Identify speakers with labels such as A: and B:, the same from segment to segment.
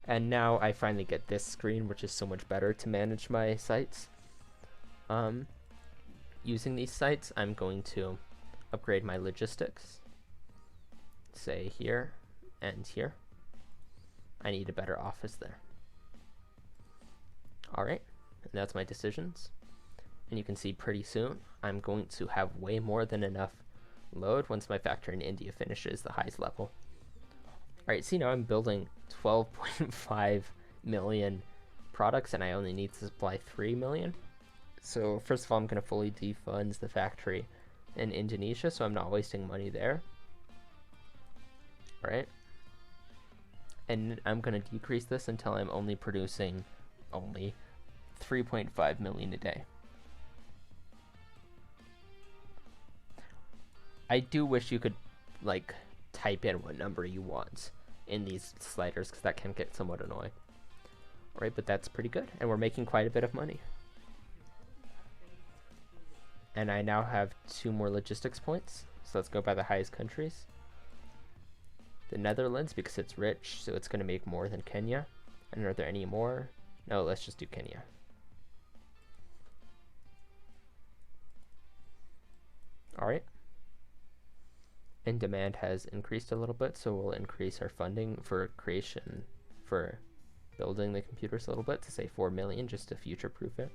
A: And now I finally get this screen, which is so much better to manage my sites. Using these sites, I'm going to upgrade my logistics. Say here and here. I need a better office there. Alright, and that's my decisions. And you can see pretty soon, I'm going to have way more than enough load once my factory in India finishes the highest level. Alright, see now I'm building 12.5 million products and I only need to supply 3 million. So first of all, I'm going to fully defund the factory in Indonesia, so I'm not wasting money there. Alright. And I'm going to decrease this until I'm only producing 3.5 million a day. I do wish you could like type in what number you want in these sliders, because that can get somewhat annoying. Alright, but that's pretty good, and we're making quite a bit of money. And I now have 2 more logistics points, so let's go by the highest countries. The Netherlands, because it's rich, so it's going to make more than Kenya. And are there any more? No, let's just do Kenya. Alright. And demand has increased a little bit, so we'll increase our funding for building the computers a little bit to say 4 million just to future-proof it.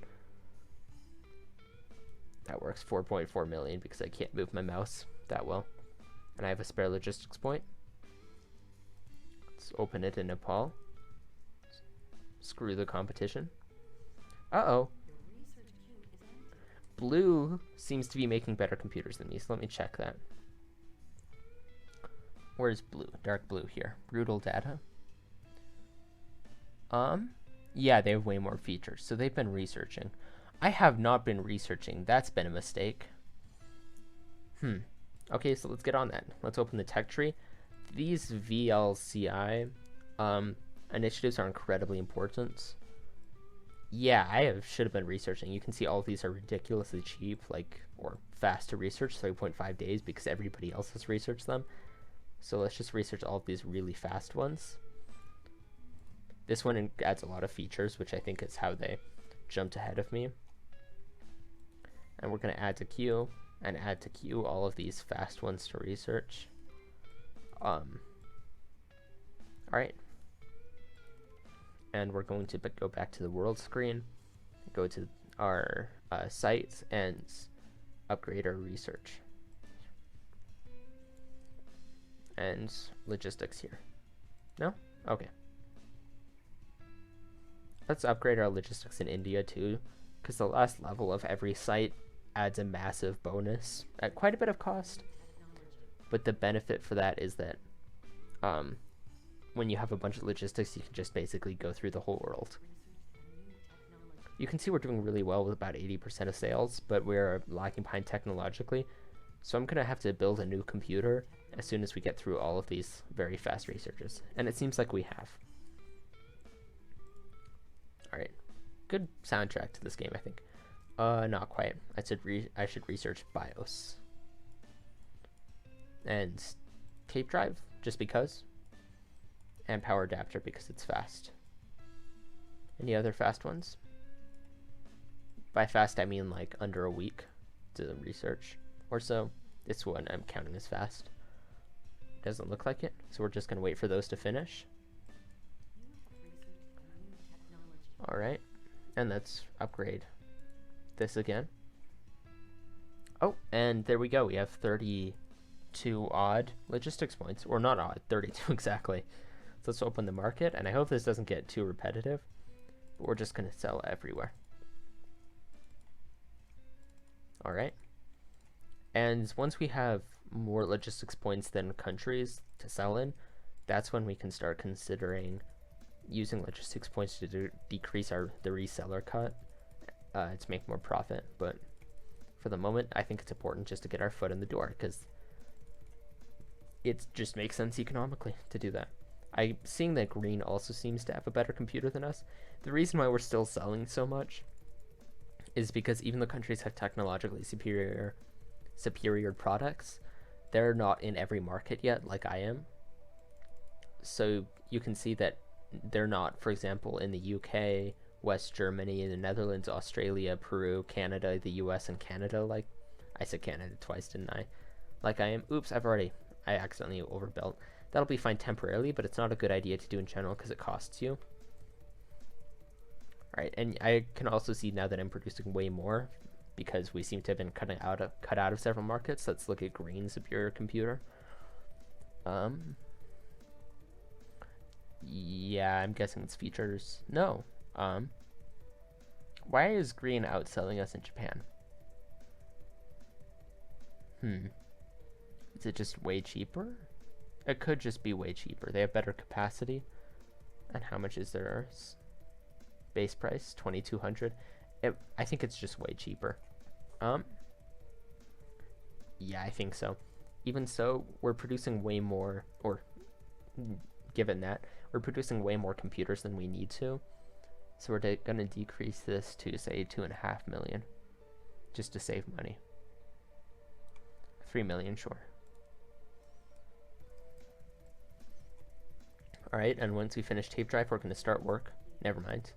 A: That works, 4.4 million, because I can't move my mouse that well. And I have a spare logistics point. Let's open it in Nepal. Screw the competition. Uh-oh. Blue seems to be making better computers than me, so let me check that. Where's blue? Dark blue here. Brutal data. Yeah, they have way more features, so they've been researching. I have not been researching. That's been a mistake. Okay, so let's get on that. Let's open the tech tree. These VLCI initiatives are incredibly important. Yeah, should have been researching. You can see all of these are ridiculously cheap, or fast to research, 3.5 days, because everybody else has researched them. So let's just research all of these really fast ones. This one adds a lot of features, which I think is how they jumped ahead of me. And we're going to add to queue, and add to queue all of these fast ones to research. Alright. And we're going to go back to the world screen, go to our sites, and upgrade our research. And logistics here. No? Okay. Let's upgrade our logistics in India too, because the last level of every site adds a massive bonus at quite a bit of cost. But the benefit for that is that when you have a bunch of logistics, you can just basically go through the whole world. You can see we're doing really well with about 80% of sales, but we're lagging behind technologically. So I'm going to have to build a new computer as soon as we get through all of these very fast researches. And it seems like we have. Alright. Good soundtrack to this game, I think. Not quite. I should research BIOS. And tape drive, just because. And power adapter, because it's fast. Any other fast ones? By fast, I mean like under a week to research or so. This one I'm counting as fast. Doesn't look like it, so we're just going to wait for those to finish. Alright, and let's upgrade this again. Oh, and there we go. We have 32 odd logistics points, or not odd, 32 exactly. So let's open the market, and I hope this doesn't get too repetitive, but we're just going to sell everywhere. Alright. And once we have more logistics points than countries to sell in, that's when we can start considering using logistics points to decrease the reseller cut to make more profit. But for the moment, I think it's important just to get our foot in the door, because it just makes sense economically to do that. I'm seeing that green also seems to have a better computer than us. The reason why we're still selling so much is because even though countries have technologically superior products, they're not in every market yet like I am. So you can see that they're not, for example, in the UK, West Germany, the Netherlands, Australia, Peru, Canada, the US, and Canada. Like, I said Canada twice, didn't I? Like I am. Oops, I accidentally overbuilt. That'll be fine temporarily, but it's not a good idea to do in general because it costs you. All right, and I can also see now that I'm producing way more because we seem to have been cut out of several markets. Let's look at greens of your computer. Yeah, I'm guessing it's features. No. Why is green outselling us in Japan? Is it just way cheaper? It could just be way cheaper. They have better capacity. And how much is their base price? 2,200. I think it's just way cheaper. Yeah, I think so. Even so, we're producing way more, or given that, we're producing way more computers than we need to. So we're going to decrease this to, say, 2.5 million, just to save money. 3 million, sure. All right, and once we finish tape drive, we're going to start work. Never mind.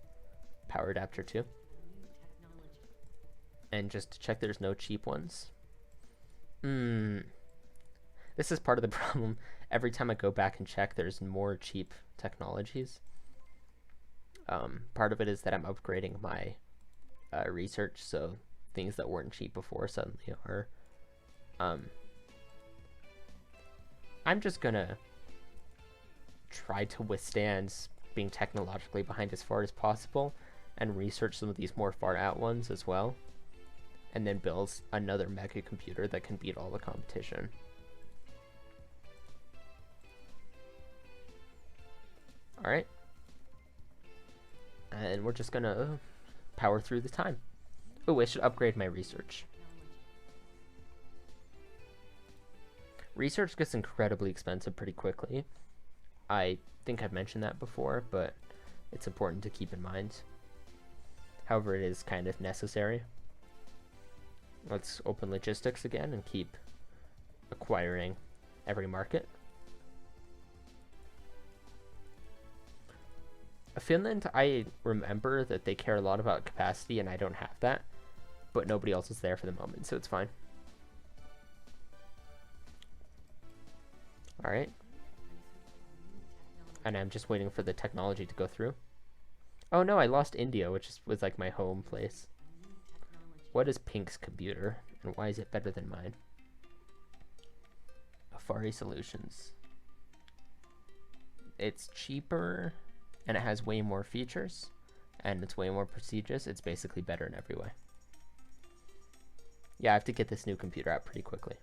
A: Power adapter 2. And just to check there's no cheap ones. This is part of the problem. Every time I go back and check, there's more cheap technologies. Part of it is that I'm upgrading my research, so things that weren't cheap before suddenly are. I'm just gonna try to withstand being technologically behind as far as possible and research some of these more far out ones as well, and then build another mega computer that can beat all the competition. All right. And we're just gonna power through the time. Oh, I should upgrade my research. Research gets incredibly expensive pretty quickly. I think I've mentioned that before, but it's important to keep in mind. However, it is kind of necessary. Let's open logistics again and keep acquiring every market. Finland, I remember that they care a lot about capacity, and I don't have that, but nobody else is there for the moment, so it's fine. All right. And I'm just waiting for the technology to go through. Oh no, I lost India, which was like my home place. What is Pink's computer, and why is it better than mine? Afari Solutions. It's cheaper, and it has way more features, and it's way more prestigious. It's basically better in every way. Yeah, I have to get this new computer out pretty quickly.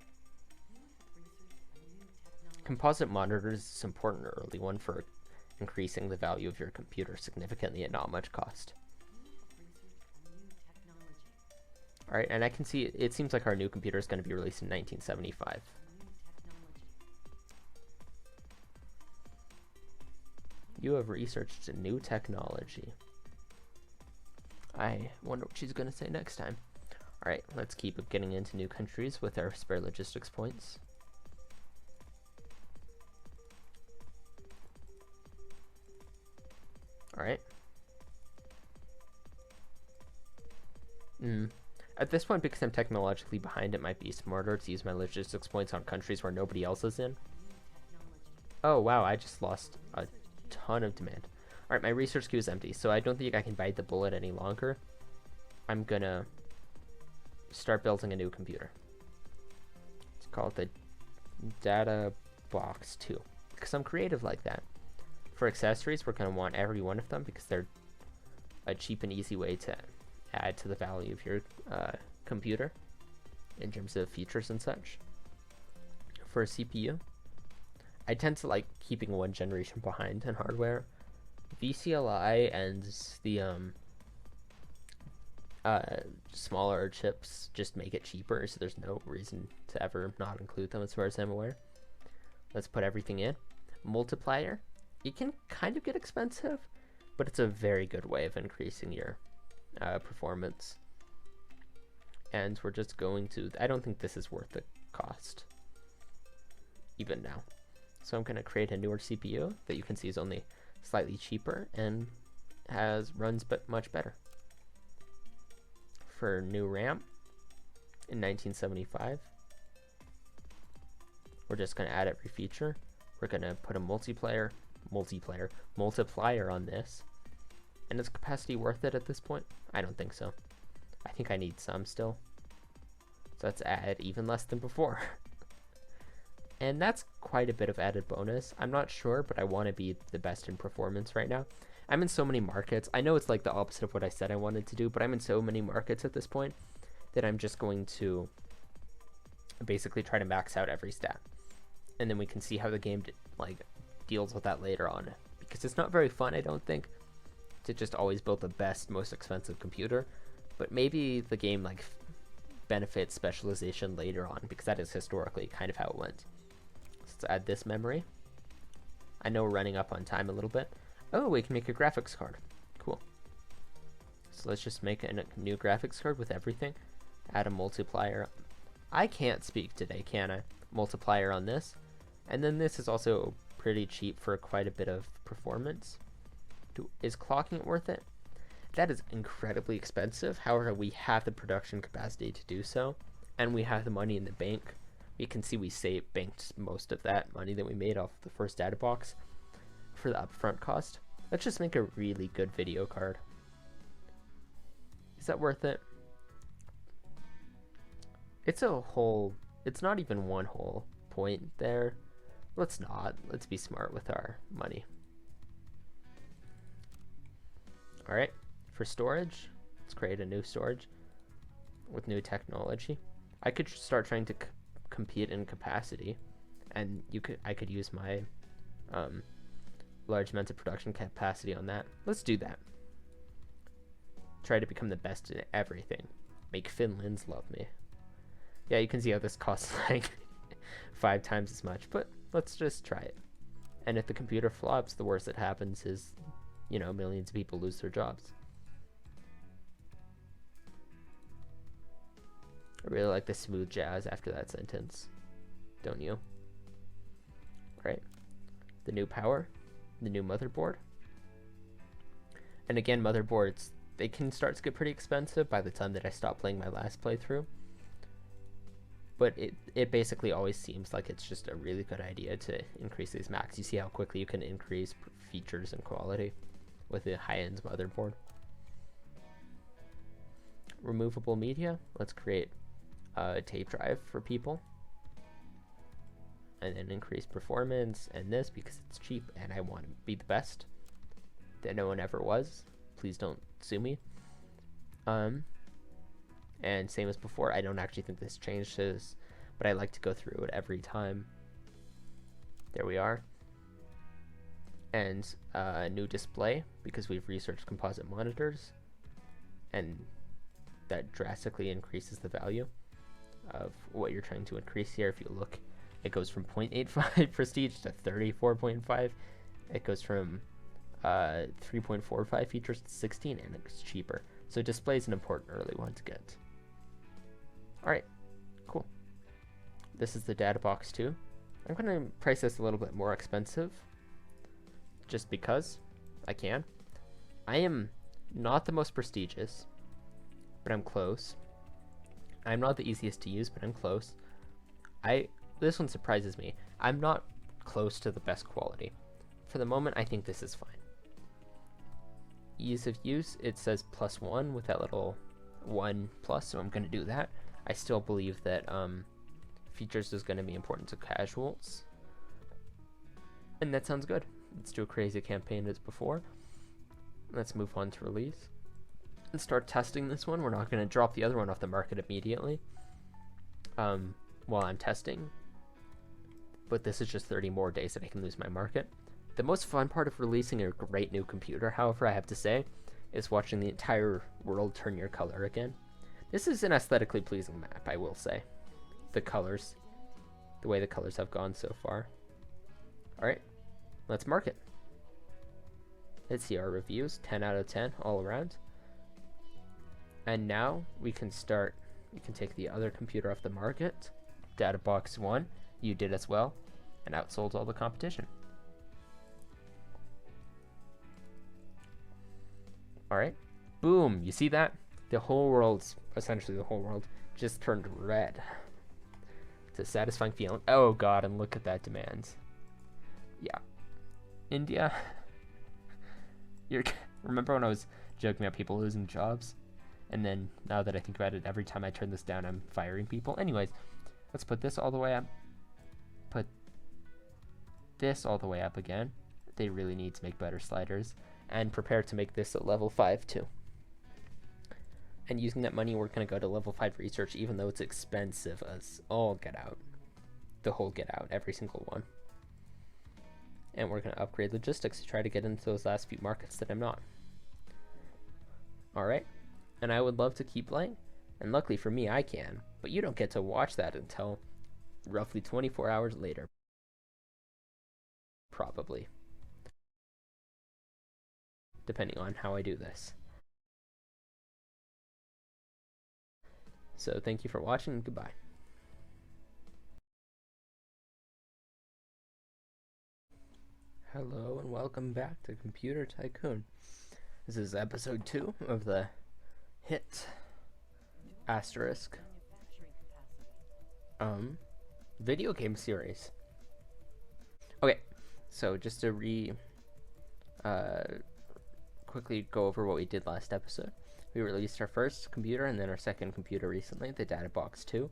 A: Composite monitors is an important early one for increasing the value of your computer significantly at not much cost. Alright, and I can see it seems like our new computer is going to be released in 1975. You have researched a new technology. I wonder what she's going to say next time. Alright, let's keep getting into new countries with our spare logistics points. Alright. At this point, because I'm technologically behind, it might be smarter to use my logistics points on countries where nobody else is in. Oh wow, I just lost a ton of demand. Alright, my research queue is empty, so I don't think I can bite the bullet any longer. I'm gonna start building a new computer. Let's call it the Data Box 2, because I'm creative like that. For accessories, we're going to want every one of them because they're a cheap and easy way to add to the value of your computer in terms of features and such. For a CPU, I tend to like keeping one generation behind in hardware. VCLI and the smaller chips just make it cheaper, so there's no reason to ever not include them as far as I'm aware. Let's put everything in. Multiplier. It can kind of get expensive, but it's a very good way of increasing your performance. And we're just going to, I don't think this is worth the cost, even now. So I'm going to create a newer CPU that you can see is only slightly cheaper and runs but much better. For new RAM in 1975, we're just going to add every feature. We're going to put a multiplier on this. And is capacity worth it at this point? I don't think so. I think I need some still. So let's add even less than before. And that's quite a bit of added bonus. I'm not sure, but I want to be the best in performance right now. I'm in so many markets. I know it's like the opposite of what I said I wanted to do, but I'm in so many markets at this point that I'm just going to basically try to max out every stat. And then we can see how the game deals with that later on. Because it's not very fun, I don't think, to just always build the best, most expensive computer. But maybe the game benefits specialization later on, because that is historically kind of how it went. So let's add this memory. I know we're running up on time a little bit. Oh, we can make a graphics card. Cool. So let's just make a new graphics card with everything. Add a multiplier. I can't speak today, can I? Multiplier on this. And then this is also pretty cheap for quite a bit of performance. Is clocking it worth it? That is incredibly expensive. However, we have the production capacity to do so. And we have the money in the bank. We can see we banked most of that money that we made off the first data box for the upfront cost. Let's just make a really good video card. Is that worth it? It's not even one whole point there. Let's be smart with our money. All right, for storage, let's create a new storage with new technology. I could start trying to compete in capacity, and I could use my large amounts of production capacity on that. Let's do that. Try to become the best in everything. Make Finlands love me. Yeah, you can see how this costs like 5 times as much, but let's just try it. And if the computer flops, the worst that happens is, millions of people lose their jobs. I really like the smooth jazz after that sentence. Don't you? Right. The new power, the new motherboard. And again, motherboards, they can start to get pretty expensive by the time that I stop playing my last playthrough. But it basically always seems like it's just a really good idea to increase these max. You see how quickly you can increase features and quality with a high-end motherboard. Removable media. Let's create a tape drive for people. And then increase performance and this because it's cheap and I want to be the best that no one ever was. Please don't sue me. And same as before, I don't actually think this changes, but I like to go through it every time. There we are. And a new display because we've researched composite monitors, and that drastically increases the value of what you're trying to increase here. If you look, it goes from 0.85 prestige to 34.5. It goes from 3.45 features to 16, and it's cheaper. So display is an important early one to get. Alright, cool. This is the data box too. I'm going to price this a little bit more expensive just because I can. I am not the most prestigious, but I'm close. I'm not the easiest to use, but I'm close. This one surprises me. I'm not close to the best quality. For the moment, I think this is fine. Ease of use, it says +1 with that little 1 plus, so I'm going to do that. I still believe that features is going to be important to casuals. And that sounds good. Let's do a crazy campaign as before. Let's move on to release. And start testing this one. We're not going to drop the other one off the market immediately while I'm testing. But this is just 30 more days that I can lose my market. The most fun part of releasing a great new computer, however, I have to say, is watching the entire world turn your color again. This is an aesthetically pleasing map, I will say. The colors, the way the colors have gone so far. Alright, let's mark it. Let's see our reviews, 10 out of 10 all around. And now we can take the other computer off the market. Data box 1, you did as well, and outsold all the competition. All right, boom. You see that? The whole world's, essentially the whole world, just turned red. It's a satisfying feeling. Oh god, and look at that demand. Yeah. India. Remember when I was joking about people losing jobs? And then, now that I think about it, every time I turn this down, I'm firing people. Anyways, let's put this all the way up. Put this all the way up again. They really need to make better sliders. And prepare to make this at level 5 too. And using that money, we're going to go to level 5 research, even though it's expensive as all get out. The whole get out, every single one. And we're going to upgrade logistics to try to get into those last few markets that I'm not. Alright, and I would love to keep playing, and luckily for me I can, but you don't get to watch that until roughly 24 hours later. Probably. Depending on how I do this. So thank you for watching, and goodbye. Hello and welcome back to Computer Tycoon. This is episode 2 of the hit asterisk video game series. Okay, so just to quickly go over what we did last episode. We released our first computer and then our second computer recently, the DataBox 2,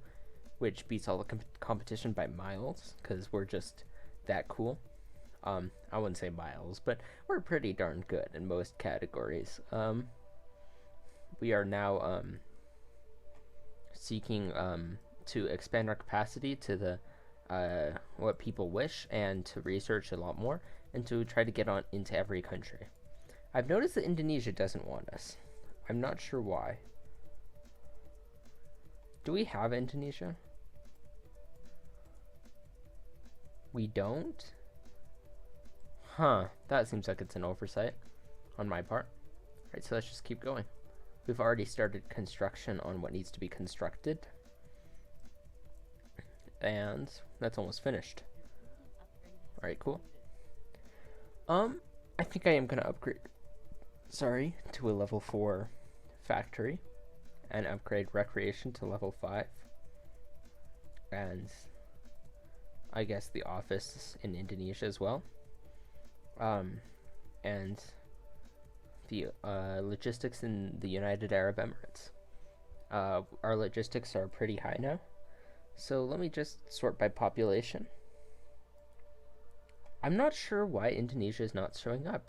A: which beats all the competition by miles, because we're just that cool. I wouldn't say miles, but we're pretty darn good in most categories. We are now seeking to expand our capacity to the what people wish, and to research a lot more, and to try to get on into every country. I've noticed that Indonesia doesn't want us. I'm not sure why. Do we have Indonesia? We don't? Huh, that seems like it's an oversight on my part. Alright, so let's just keep going. We've already started construction on what needs to be constructed. And that's almost finished. Alright, cool. I think I am gonna upgrade, to a level 4 factory. And upgrade recreation to level 5. And I guess the office in Indonesia as well. And the logistics in the United Arab Emirates. Our logistics are pretty high now. So let me just sort by population. I'm not sure why Indonesia is not showing up.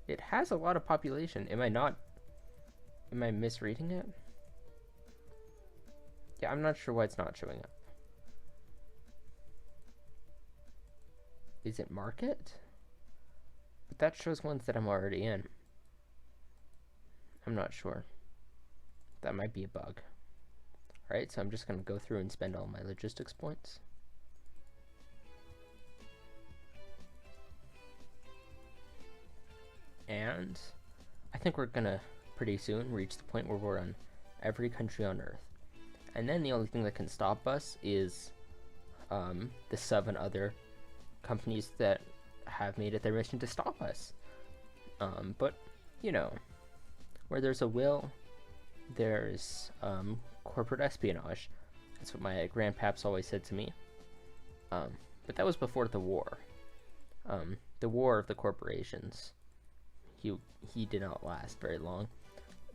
A: It has a lot of population. Am I misreading it? Yeah, I'm not sure why it's not showing up. Is it market? But that shows ones that I'm already in. I'm not sure. That might be a bug. Alright, so I'm just going to go through and spend all my logistics points. And I think we're going to pretty soon reach the point where we're on every country on Earth. And then the only thing that can stop us is the 7 other companies that have made it their mission to stop us. But, you know, where there's a will, there's corporate espionage. That's what my grandpaps always said to me. But that was before the war. The war of the corporations. He did not last very long.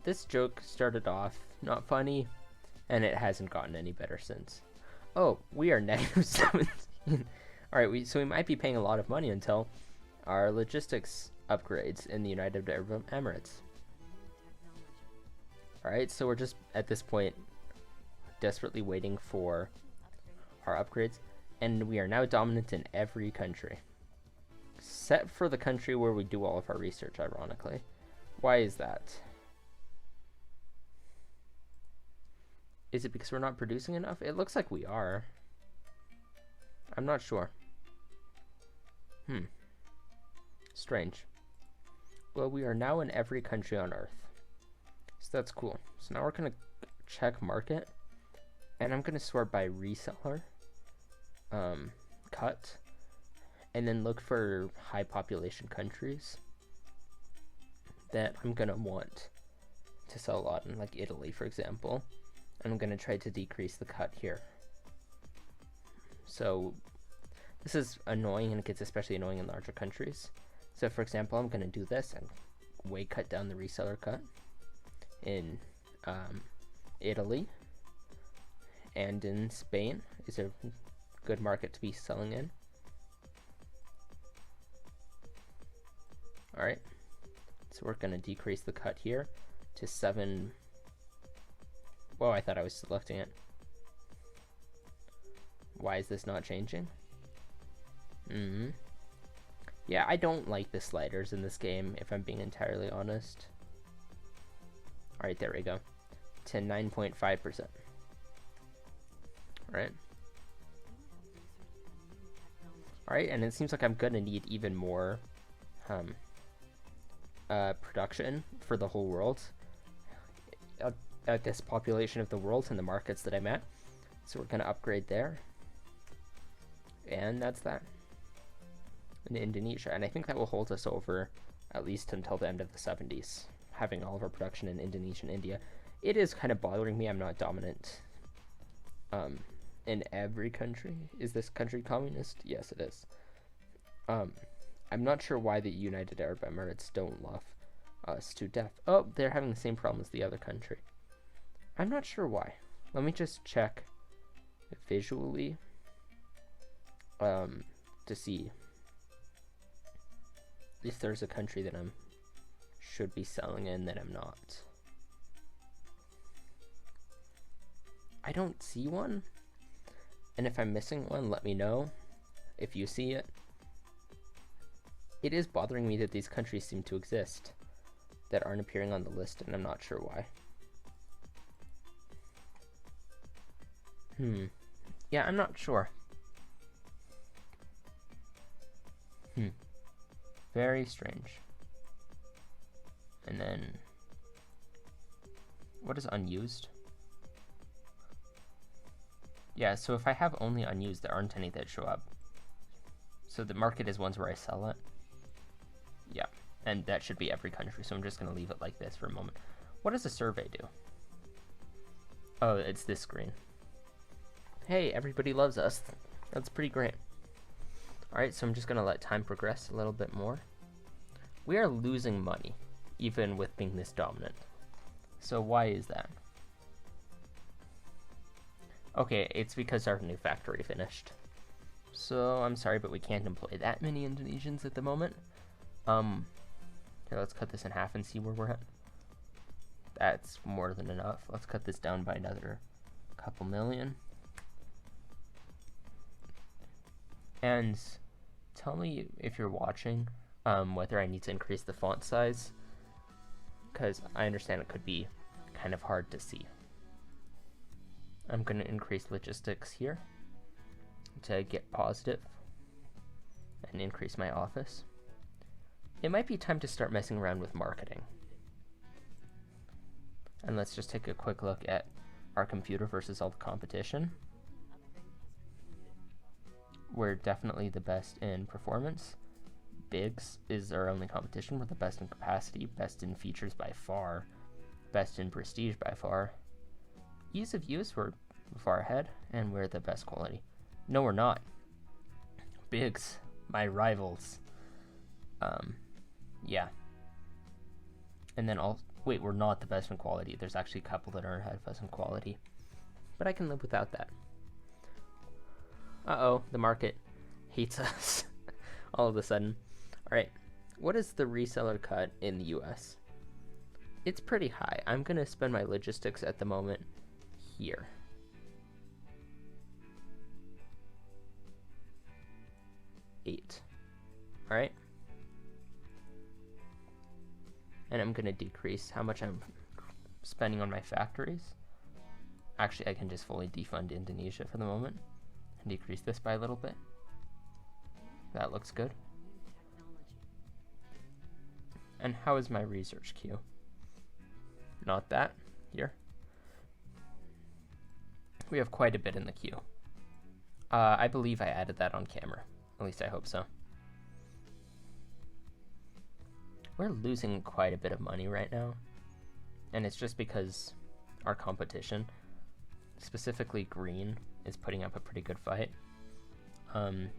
A: This joke started off not funny, and it hasn't gotten any better since. Oh, we are negative 17. Alright, so we might be paying a lot of money until our logistics upgrades in the United Arab Emirates. Alright, so we're just, at this point, desperately waiting for our upgrades, and we are now dominant in every country. Except for the country where we do all of our research, ironically. Why is that? Is it because we're not producing enough? It looks like we are. I'm not sure. Strange. Well, we are now in every country on Earth. So that's cool. So now we're going to check market. And I'm going to sort by reseller. Cut. And then look for high population countries. that I'm gonna want to sell a lot in, like Italy, for example. And I'm gonna try to decrease the cut here. So this is annoying, and it gets especially annoying in larger countries. So for example, I'm gonna do this and way cut down the reseller cut in Italy and in Spain is a good market to be selling in. All right, so we're gonna decrease the cut here to 7. Whoa, I thought I was selecting it. Why is this not changing? Yeah, I don't like the sliders in this game, if I'm being entirely honest. All right, there we go. To 9.5%. All right. All right, and it seems like I'm gonna need even more production for the whole world at this population of the world and the markets that I'm at. So we're gonna upgrade there. And that's that. In Indonesia, and I think that will hold us over at least until the end of the 70s, having all of our production in Indonesia and India. It is kind of bothering me I'm not dominant in every country. Is this country communist? Yes, it is. I'm not sure why the United Arab Emirates don't love us to death. Oh, they're having the same problem as the other country. I'm not sure why. Let me just check visually to see if there's a country that I'm should be selling in that I'm not. I don't see one, and if I'm missing one, let me know if you see it. It is bothering me that these countries seem to exist that aren't appearing on the list, and I'm not sure why. Yeah, I'm not sure. Very strange. And then, what is unused? Yeah, so if I have only unused, there aren't any that show up. So the market is ones where I sell it. Yeah, and that should be every country, so I'm just going to leave it like this for a moment. What does a survey do? Oh, it's this screen. Hey, everybody loves us. That's pretty great. Alright, so I'm just going to let time progress a little bit more. We are losing money, even with being this dominant. So why is that? Okay, it's because our new factory finished. So I'm sorry, but we can't employ that many Indonesians at the moment. Here, let's cut this in half and see where we're at. That's more than enough. Let's cut this down by another couple million. And tell me if you're watching whether I need to increase the font size, because I understand it could be kind of hard to see. I'm going to increase logistics here to get positive and increase my office. It might be time to start messing around with marketing. And let's just take a quick look at our computer versus all the competition. We're definitely the best in performance. Biggs is our only competition. We're the best in capacity, best in features by far, best in prestige by far. Ease of use, we're far ahead, and we're the best quality. No, we're not. Biggs, my rivals. Yeah. And then wait, we're not the best in quality. There's actually a couple that are ahead of us in quality, but I can live without that. Uh-oh, the market hates us all of a sudden. All right, what is the reseller cut in the US? It's pretty high. I'm gonna spend my logistics at the moment here. $8. All right. And I'm gonna decrease how much I'm spending on my factories. Actually, I can just fully defund Indonesia for the moment and decrease this by a little bit. That looks good. And how is my research queue? Not that. Here. We have quite a bit in the queue. I believe I added that on camera. At least I hope so. we're losing quite a bit of money right now, and it's just because our competition, specifically green, is putting up a pretty good fight.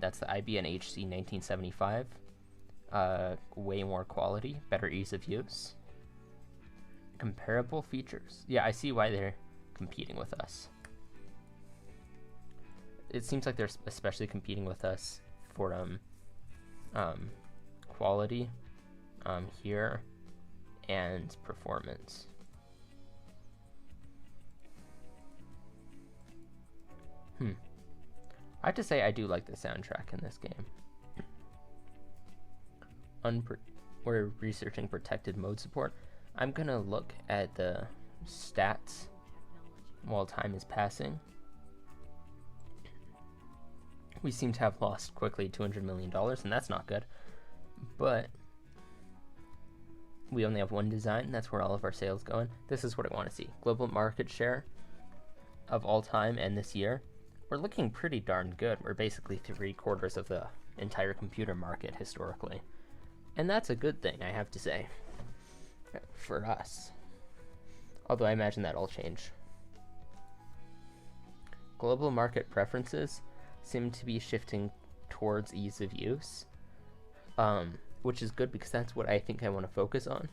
A: That's the IBM HC 1975. Way more quality, better ease of use, comparable features. Yeah, I see why they're competing with us. It seems like they're especially competing with us for quality here and performance. I have to say I do like the soundtrack in this game. We're researching protected mode support. I'm gonna look at the stats while time is passing. We seem to have lost quickly $200 million, and that's not good. But we only have one design. That's where all of our sales go in. This is what I want to see. Global market share of all time and this year. We're looking pretty darn good. We're basically 3/4 of the entire computer market historically. And that's a good thing, I have to say, for us. Although I imagine that'll change. Global market preferences seem to be shifting towards ease of use, which is good because that's what I think I want to focus on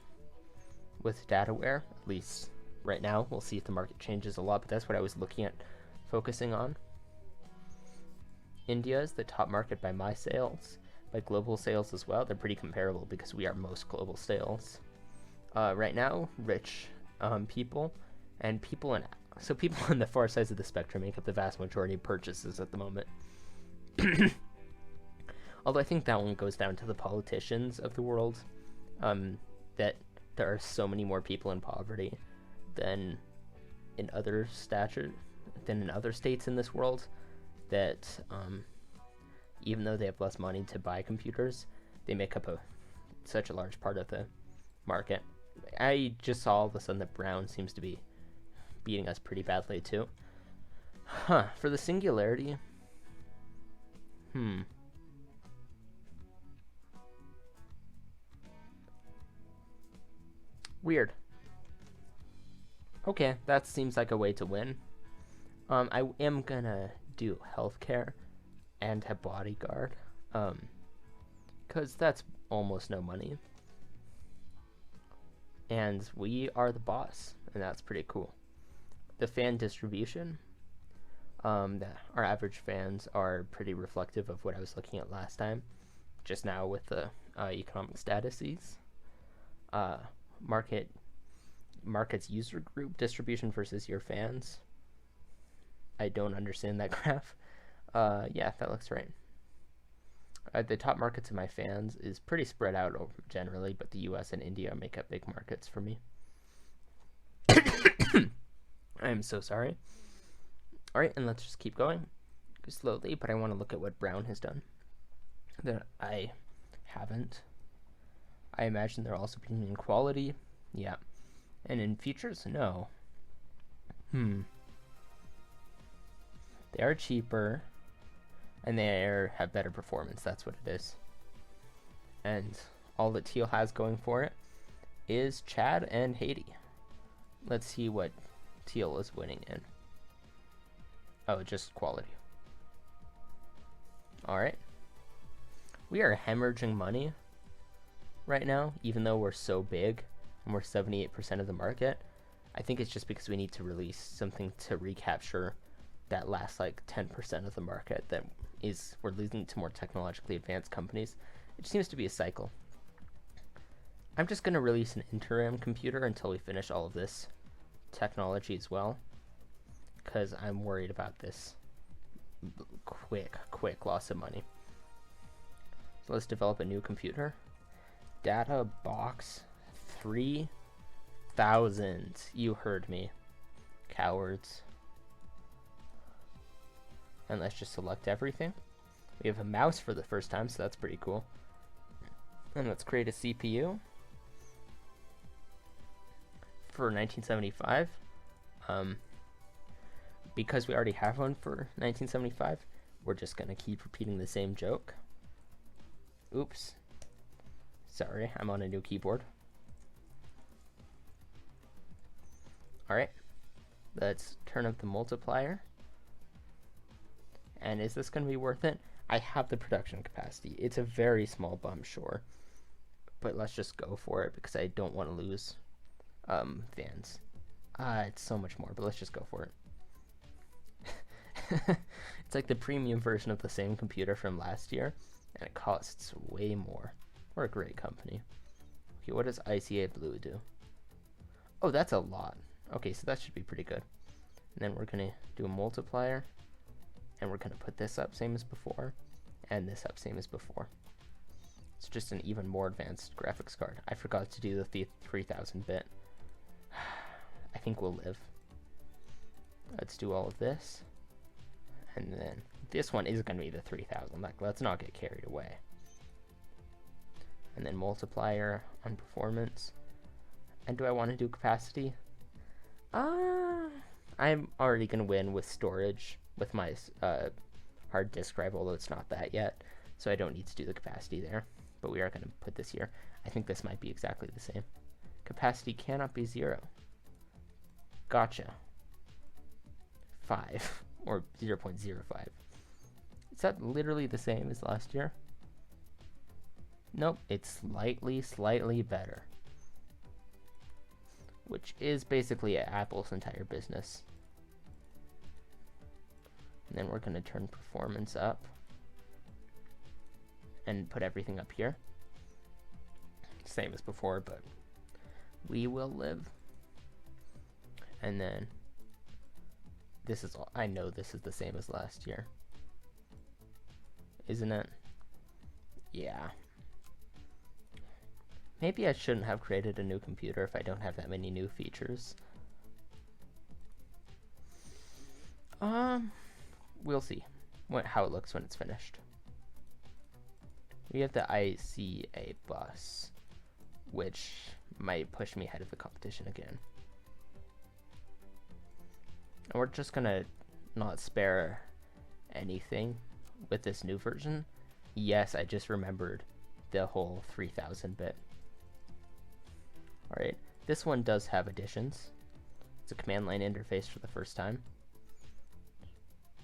A: with DataWare, at least right now. We'll see if the market changes a lot, but that's what I was looking at focusing on. India is the top market by my sales, by global sales as well. They're pretty comparable because we are most global sales. Right now, rich people and people in the far sides of the spectrum make up the vast majority of purchases at the moment. Although I think that one goes down to the politicians of the world, that there are so many more people in poverty than in other states in this world, that even though they have less money to buy computers, they make up such a large part of the market. I just saw all of a sudden that Brown seems to be beating us pretty badly too. For the singularity, weird. Okay, that seems like a way to win. I am gonna do healthcare and have bodyguard, because that's almost no money. And we are the boss, and that's pretty cool. The fan distribution, our average fans are pretty reflective of what I was looking at last time, just now with the economic statuses. Market's user group distribution versus your fans. I don't understand that graph. Yeah, that looks right. The top markets of my fans is pretty spread out generally, but the US and India make up big markets for me. I am so sorry. Alright, and let's just keep going slowly, but I want to look at what Brown has done that I haven't. I imagine they're also being in quality. Yeah. And in features? No. They are cheaper, and they have better performance. That's what it is. And all that Teal has going for it is Chad and Haiti. Let's see what Teal is winning in. Oh, just quality. Alright. We are hemorrhaging money right now, even though we're so big and we're 78% of the market. I think it's just because we need to release something to recapture that last like 10% of the market that we're losing to more technologically advanced companies. It seems to be a cycle. I'm just going to release an interim computer until we finish all of this technology as well, because I'm worried about this quick loss of money. So let's develop a new computer. Data box 3000. You heard me, cowards. And let's just select everything. We have a mouse for the first time, so that's pretty cool. And let's create a CPU for 1975. Because we already have one for 1975, we're just gonna keep repeating the same joke. Oops. Sorry, I'm on a new keyboard. Alright, let's turn up the multiplier. And is this going to be worth it? I have the production capacity. It's a very small bump, sure. But let's just go for it because I don't want to lose fans. It's so much more, but let's just go for it. It's like the premium version of the same computer from last year, and it costs way more. We're a great company. Okay, what does ICA Blue do? Oh, that's a lot. Okay, so that should be pretty good. And then we're going to do a multiplier, and we're going to put this up same as before, and this up same as before. It's just an even more advanced graphics card. I forgot to do the 3000 bit. I think we'll live. Let's do all of this. And then this one is going to be the 3000. Like, let's not get carried away. And then multiplier on performance. And do I want to do capacity? I'm already going to win with storage with my hard disk drive, although it's not that yet. So I don't need to do the capacity there. But we are going to put this here. I think this might be exactly the same. Capacity cannot be 0. Gotcha. 5 or 0.05. Is that literally the same as last year? Nope, it's slightly better. Which is basically Apple's entire business. And then we're going to turn performance up and put everything up here. Same as before, but we will live. And then this is all. I know this is the same as last year. Isn't it? Yeah. Maybe I shouldn't have created a new computer if I don't have that many new features. We'll see how it looks when it's finished. We have the ICA bus, which might push me ahead of the competition again. And we're just gonna not spare anything with this new version. Yes, I just remembered the whole 3000 bit. Alright, this one does have additions. It's a command line interface for the first time,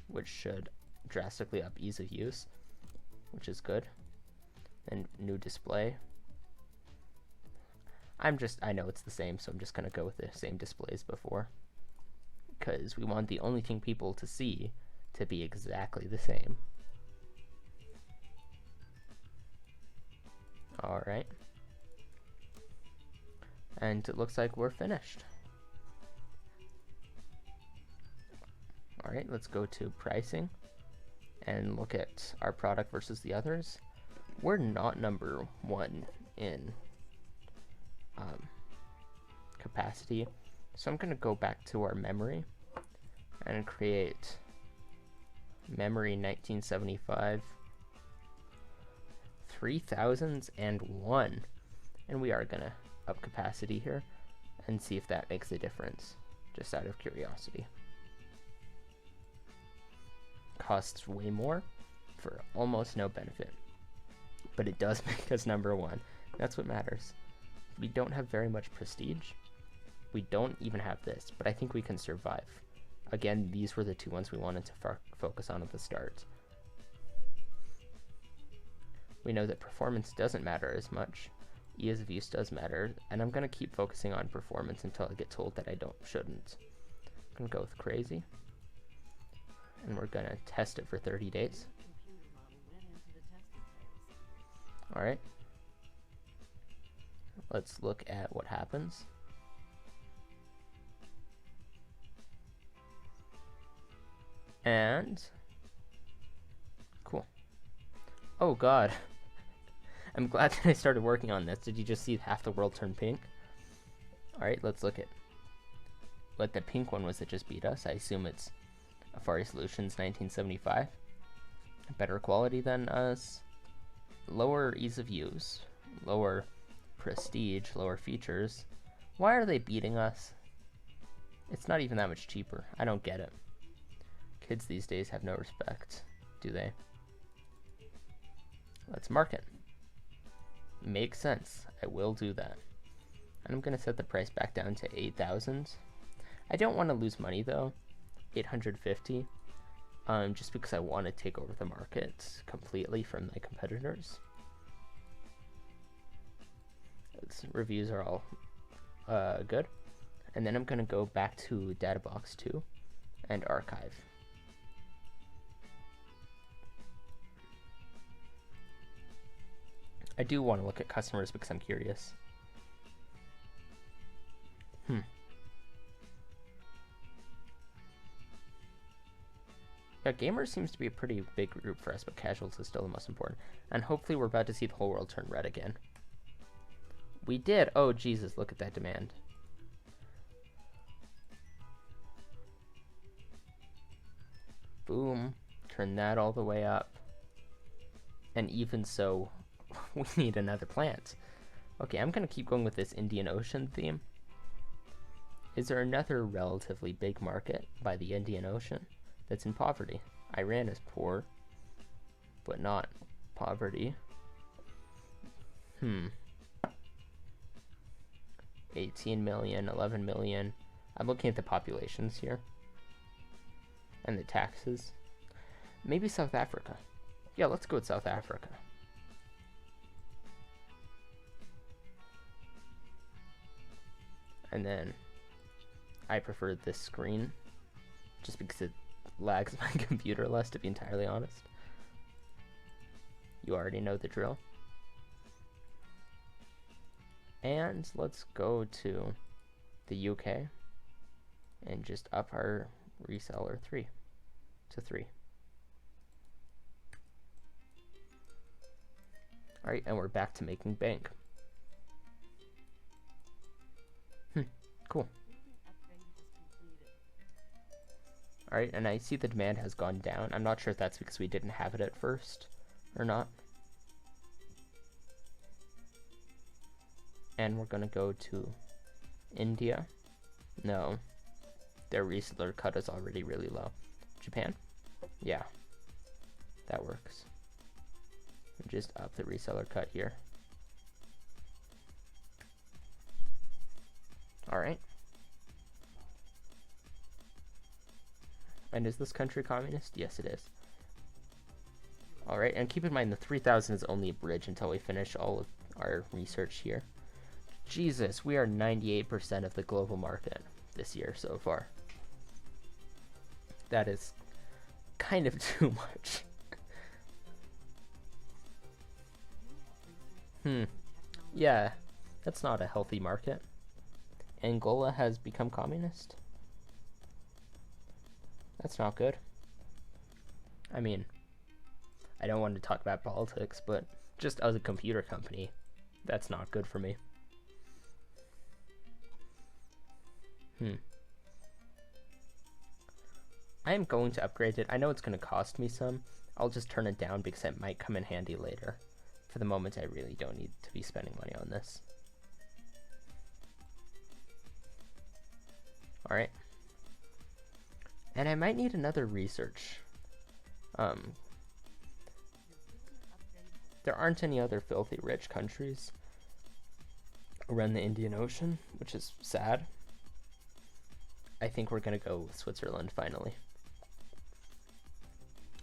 A: which should drastically up ease of use, which is good. And new display. I know it's the same, so I'm just gonna go with the same display as before, because we want the only thing people to see to be exactly the same. Alright. And it looks like we're finished. Alright, let's go to pricing and look at our product versus the others. We're not number 1 in capacity, so I'm going to go back to our memory and create memory 1975 3001, and we are going to up capacity here and see if that makes a difference, just out of curiosity. Costs way more for almost no benefit, but it does make us number 1. That's what matters. We don't have very much prestige. We don't even have this, but I think we can survive. Again, these were the 2 ones we wanted to focus on at the start. We know that performance doesn't matter as much. Ease of use does matter, and I'm going to keep focusing on performance until I get told that I shouldn't. I'm going to go with crazy, and we're going to test it for 30 days. Alright. Let's look at what happens. And cool. Oh god. I'm glad that I started working on this. Did you just see half the world turn pink? Alright, let's look at what the pink one was that just beat us. I assume it's Afari Solutions 1975. Better quality than us. Lower ease of use. Lower prestige. Lower features. Why are they beating us? It's not even that much cheaper. I don't get it. Kids these days have no respect, do they? Let's mark it. Makes sense. I will do that. And I'm going to set the price back down to 8,000. I don't want to lose money though. 850. Just because I want to take over the market completely from my competitors. Reviews are all good. And then I'm going to go back to Databox 2 and archive. I do want to look at customers because I'm curious. Yeah, gamers seems to be a pretty big group for us, but casuals is still the most important. And hopefully we're about to see the whole world turn red again. We did! Oh, Jesus, look at that demand. Boom. Turn that all the way up. And even so, we need another plant. Okay, I'm going to keep going with this Indian Ocean theme. Is there another relatively big market by the Indian Ocean that's in poverty? Iran is poor, but not poverty. 18 million, 11 million. I'm looking at the populations here. And the taxes. Maybe South Africa. Yeah, let's go with South Africa. And then I prefer this screen just because it lags my computer less, to be entirely honest. You already know the drill. And let's go to the UK and just up our reseller 3 to 3. Alright, and we're back to making bank. Cool. Alright, and I see the demand has gone down. I'm not sure if that's because we didn't have it at first or not. And we're gonna go to India. No, their reseller cut is already really low. Japan? Yeah, that works. Just up the reseller cut here. Alright. And is this country communist? Yes, it is. Alright, and keep in mind the 3,000 is only a bridge until we finish all of our research here. Jesus, we are 98% of the global market this year so far. That is kind of too much. Yeah, that's not a healthy market. Angola has become communist. That's not good. I mean, I don't want to talk about politics, but just as a computer company, that's not good for me. I am going to upgrade it. I know it's going to cost me some. I'll just turn it down because it might come in handy later. For the moment, I really don't need to be spending money on this. Alright. And I might need another research. There aren't any other filthy rich countries around the Indian Ocean, which is sad. I think we're going to go with Switzerland finally.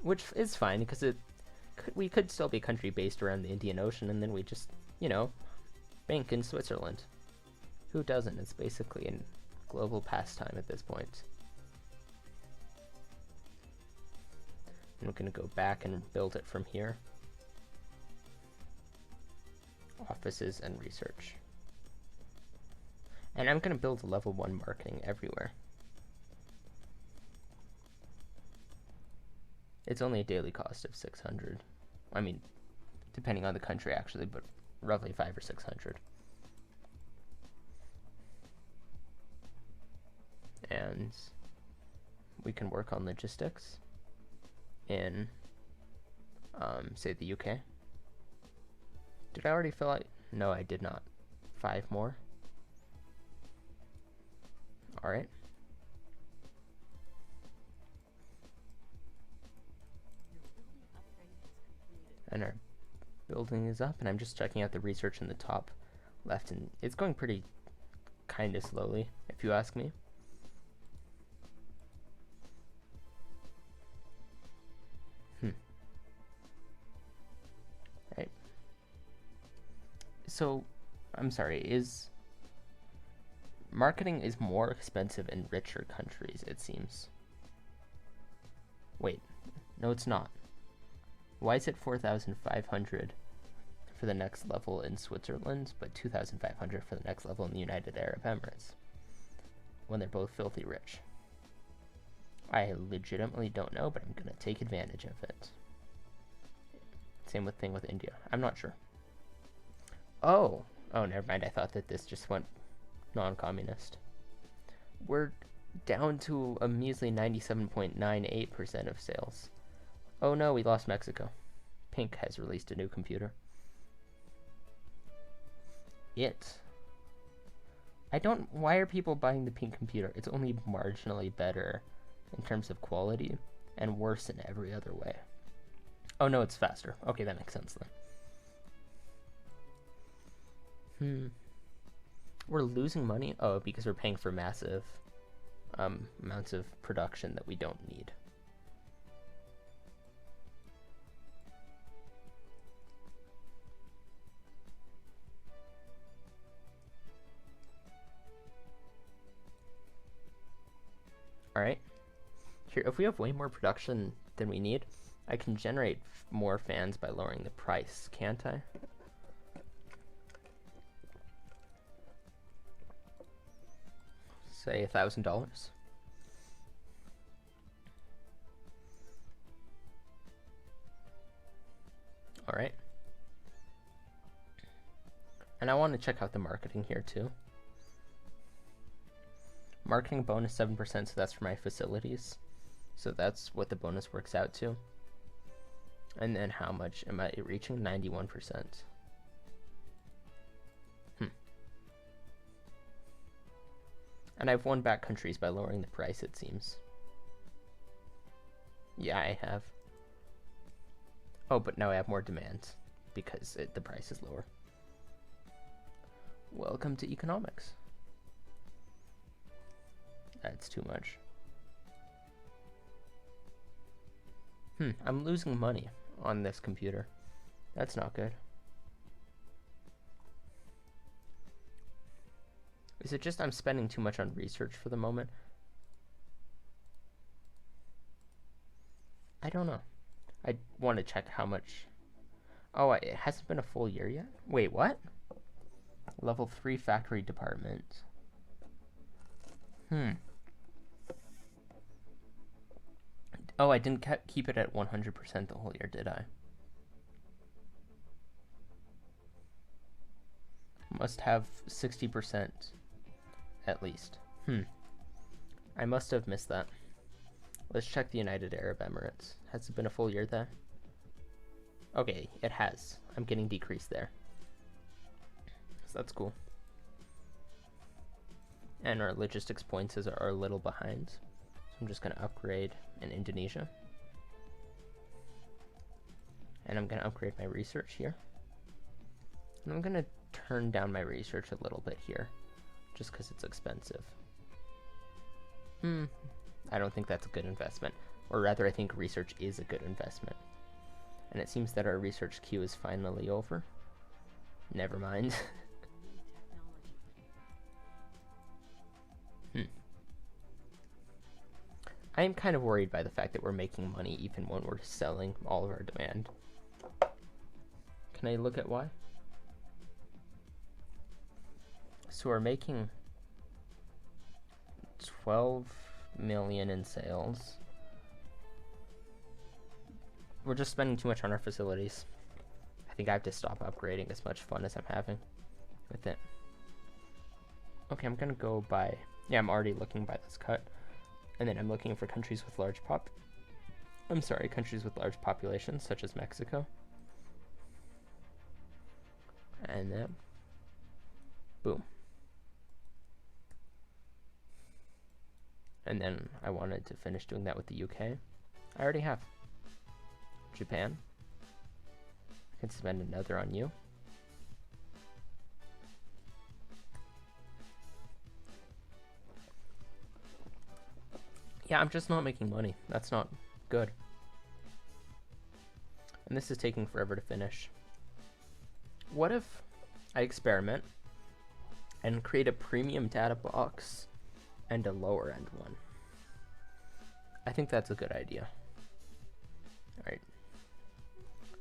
A: Which is fine, because we could still be a country based around the Indian Ocean, and then we just, you know, bank in Switzerland. Who doesn't? It's basically a global pastime at this point. And we're going to go back and build it from here. Offices and research. And I'm going to build level 1 marketing everywhere. It's only a daily cost of 600. I mean, depending on the country actually, but roughly 500 or 600. And we can work on logistics in, say, the UK. Did I already fill out? No, I did not. 5 more. Alright. And our building is up, and I'm just checking out the research in the top left, and it's going pretty kind of slowly, if you ask me. Right. So, I'm sorry, marketing is more expensive in richer countries, it seems. Wait, no it's not. Why is it 4,500 for the next level in Switzerland, but 2,500 for the next level in the United Arab Emirates, when they're both filthy rich? I legitimately don't know, but I'm gonna take advantage of it. Same thing with India. I'm not sure. Oh, never mind. I thought that this just went non-communist. We're down to a measly 97.98% of sales. Oh no, we lost Mexico. Pink has released a new computer. Why are people buying the Pink computer? It's only marginally better in terms of quality and worse in every other way. Oh no, it's faster. Okay, that makes sense then. We're losing money? Oh, because we're paying for massive amounts of production that we don't need. Alright. Here, if we have way more production than we need, I can generate more fans by lowering the price, can't I? Say $1,000. Alright. And I want to check out the marketing here too. Marketing bonus 7%, so that's for my facilities. So that's what the bonus works out to. And then how much am I reaching? 91%. And I've won back countries by lowering the price, it seems. Yeah, I have. Oh, but now I have more demand because the price is lower. Welcome to economics. That's too much. I'm losing money on this computer. That's not good. Is it just I'm spending too much on research for the moment? I don't know. I want to check how much. Oh, it hasn't been a full year yet? Wait, what? Level 3 factory department. Oh, I didn't keep it at 100% the whole year, did I? Must have 60% at least. I must have missed that. Let's check the United Arab Emirates. Has it been a full year there? Okay, it has. I'm getting decreased there. So that's cool. And our logistics points are a little behind. So I'm just going to upgrade in Indonesia. And I'm going to upgrade my research here. And I'm going to turn down my research a little bit here, just because it's expensive. I don't think that's a good investment. Or rather, I think research is a good investment. And it seems that our research queue is finally over. Never mind. I am kind of worried by the fact that we're making money even when we're selling all of our demand. Can I look at why? So we're making 12 million in sales. We're just spending too much on our facilities. I think I have to stop upgrading as much fun as I'm having with it. Okay, I'm gonna go by, yeah, I'm already looking by this cut. And then I'm looking for countries with large countries with large populations, such as Mexico. And then, boom. And then I wanted to finish doing that with the UK. I already have. Japan. I can spend another on you. Yeah, I'm just not making money. That's not good. And this is taking forever to finish. What if I experiment and create a premium data box and a lower end one? I think that's a good idea. All right.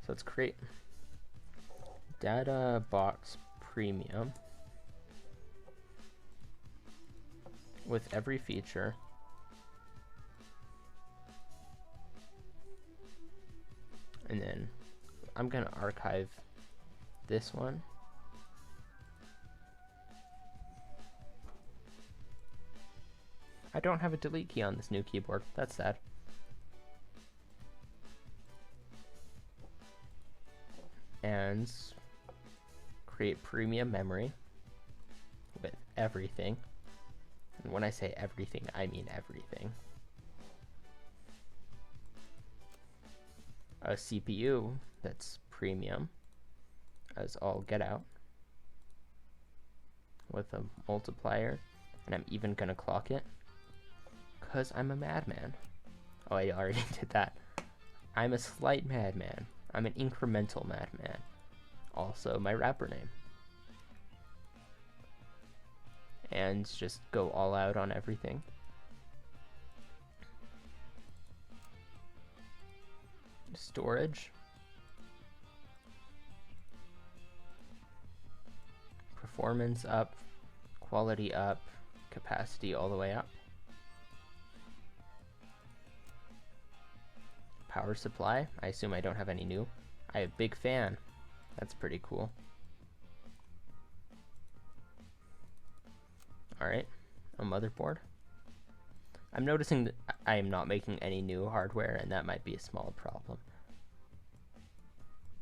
A: So let's create data box premium with every feature. And then I'm gonna archive this one. I don't have a delete key on this new keyboard. That's sad. And create premium memory with everything. And when I say everything, I mean everything. A CPU that's premium as all get out with a multiplier, and I'm even gonna clock it because I'm a madman. Oh, I already did that. I'm a slight madman. I'm an incremental madman. Also my rapper name. And just go all out on everything. Storage. Performance up. Quality up. Capacity all the way up. Power supply. I assume I don't have any new. I have big fan. That's pretty cool. Alright. A motherboard. I'm noticing that I am not making any new hardware, and that might be a small problem.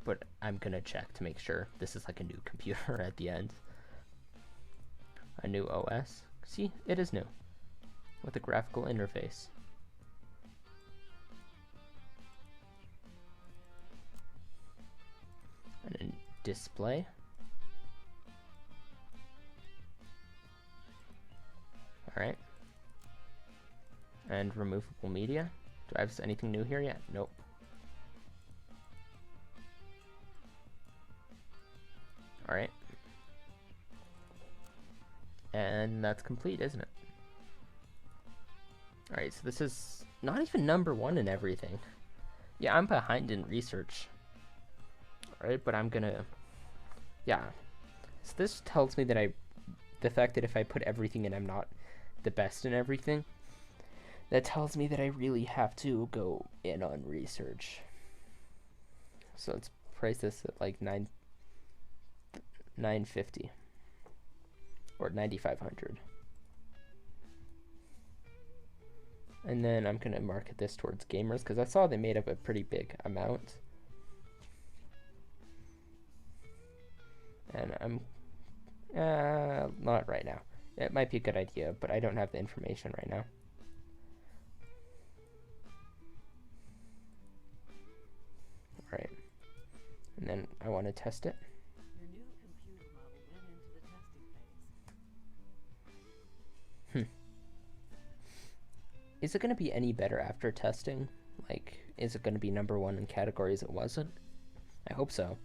A: But I'm gonna check to make sure this is like a new computer at the end. A new OS. See, it is new. With a graphical interface. And a display. Alright. And removable media. Do I have anything new here yet? Nope. Alright. And that's complete, isn't it? Alright, so this is not even number one in everything. Yeah, I'm behind in research. Alright, but I'm gonna... Yeah. So this tells me that the fact that if I put everything in, I'm not the best in everything. That tells me that I really have to go in on research. So let's price this at like $950 or $9,500. And then I'm gonna market this towards gamers because I saw they made up a pretty big amount. And I'm not right now. It might be a good idea, but I don't have the information right now. Alright. And then I want to test it.
B: Your new computer model went into the testing phase.
A: Is it going to be any better after testing? Like, is it going to be number one in categories it wasn't? I hope so.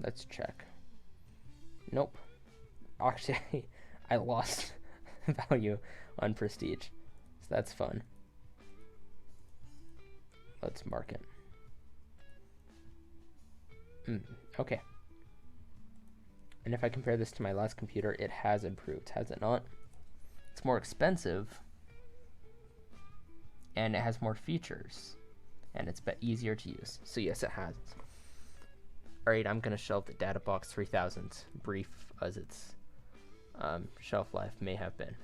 A: Let's check. Nope. Actually, I lost value on prestige. So that's fun. Let's mark it. Okay. And if I compare this to my last computer, it has improved, has it not? It's more expensive. And it has more features. And it's easier to use. So yes, it has. Alright, I'm going to shelve the DataBox 3000, brief as its shelf life may have been.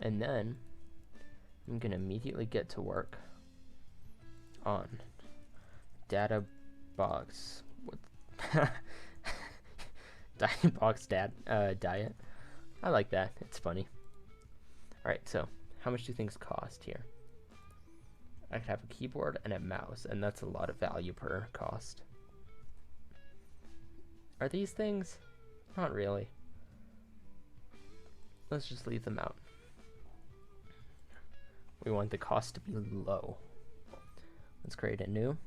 A: And then I'm going to immediately get to work on DataBox DataBox diet. I like that. It's funny. Alright, so how much do things cost here? I could have a keyboard and a mouse, and that's a lot of value per cost. Are these things? Not really. Let's just leave them out. We want the cost to be low. Let's create a new.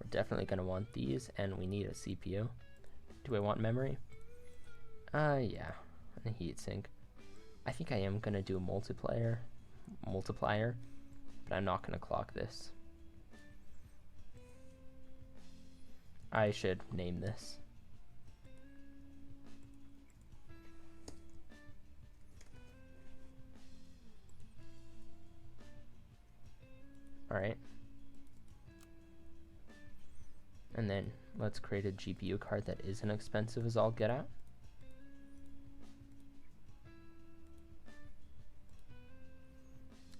A: We're definitely going to want these, and we need a CPU. Do I want memory? Yeah, and a heatsink. I think I am going to do a multiplier, but I'm not going to clock this. I should name this. Alright. And then let's create a GPU card that isn't expensive as all get out.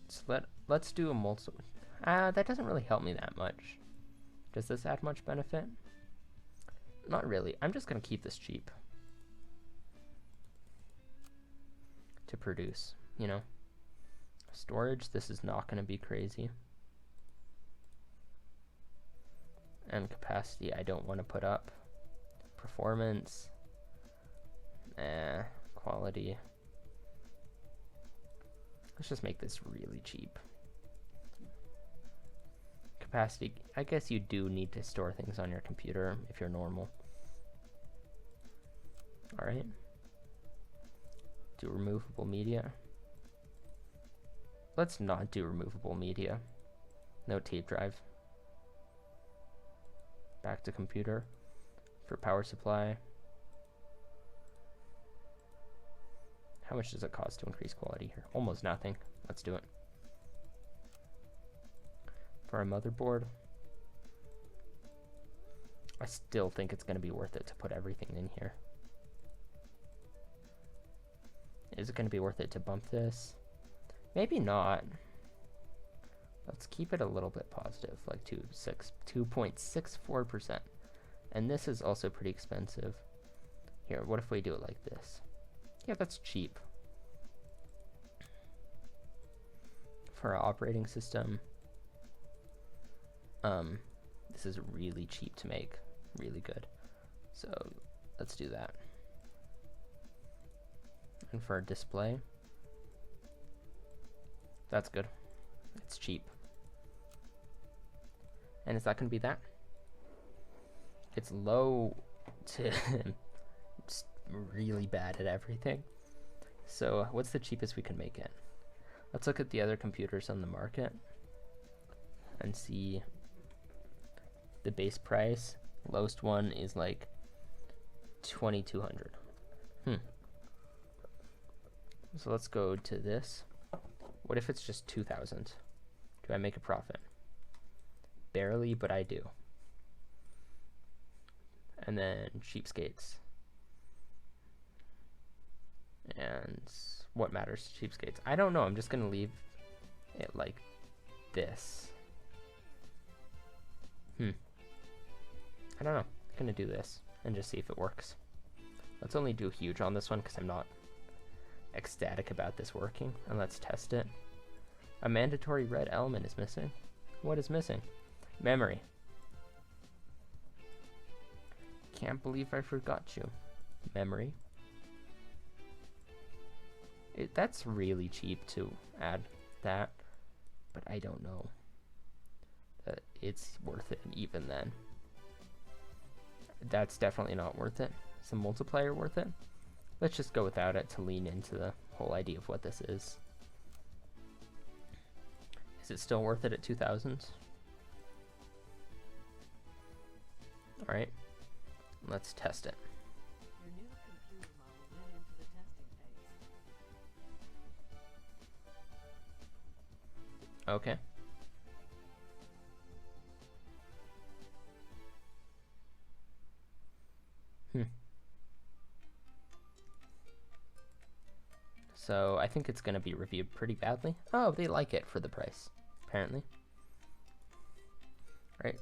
A: So let's do a multi. That doesn't really help me that much. Does this add much benefit? Not really. I'm just gonna keep this cheap to produce, you know. Storage, this is not gonna be crazy. And capacity, I don't want to put up. Performance, quality. Let's just make this really cheap. Capacity, I guess you do need to store things on your computer if you're normal. Alright. Do removable media. Let's not do removable media. No tape drive. Back to computer for power supply. How much does it cost to increase quality here? Almost nothing. Let's do it. For a motherboard, I still think it's going to be worth it to put everything in here. Is it going to be worth it to bump this? Maybe not. Let's keep it a little bit positive, like 2.64%. And this is also pretty expensive. Here, what if we do it like this? Yeah, that's cheap. For our operating system, this is really cheap to make, really good. So let's do that. And for a display, that's good. It's cheap. And is that going to be that? It's low to just really bad at everything. So what's the cheapest we can make it? Let's look at the other computers on the market and see the base price. Lowest one is like 2,200. So let's go to this. What if it's just 2,000? Do I make a profit? Barely, but I do. And then cheapskates. And what matters to cheapskates? I don't know. I'm just going to leave it like this. I don't know. I'm going to do this and just see if it works. Let's only do huge on this one because I'm not ecstatic about this working. And let's test it. A mandatory red element is missing. What is missing? Memory. Can't believe I forgot you. Memory. That's really cheap to add that, but I don't know that it's worth it even then. That's definitely not worth it. Is the multiplier worth it? Let's just go without it to lean into the whole idea of what this is. Is it still worth it at 2,000? Alright, let's test it.
B: Your new computer model went into the testing phase.
A: Okay. So I think it's going to be reviewed pretty badly. Oh, they like it for the price, apparently. Right.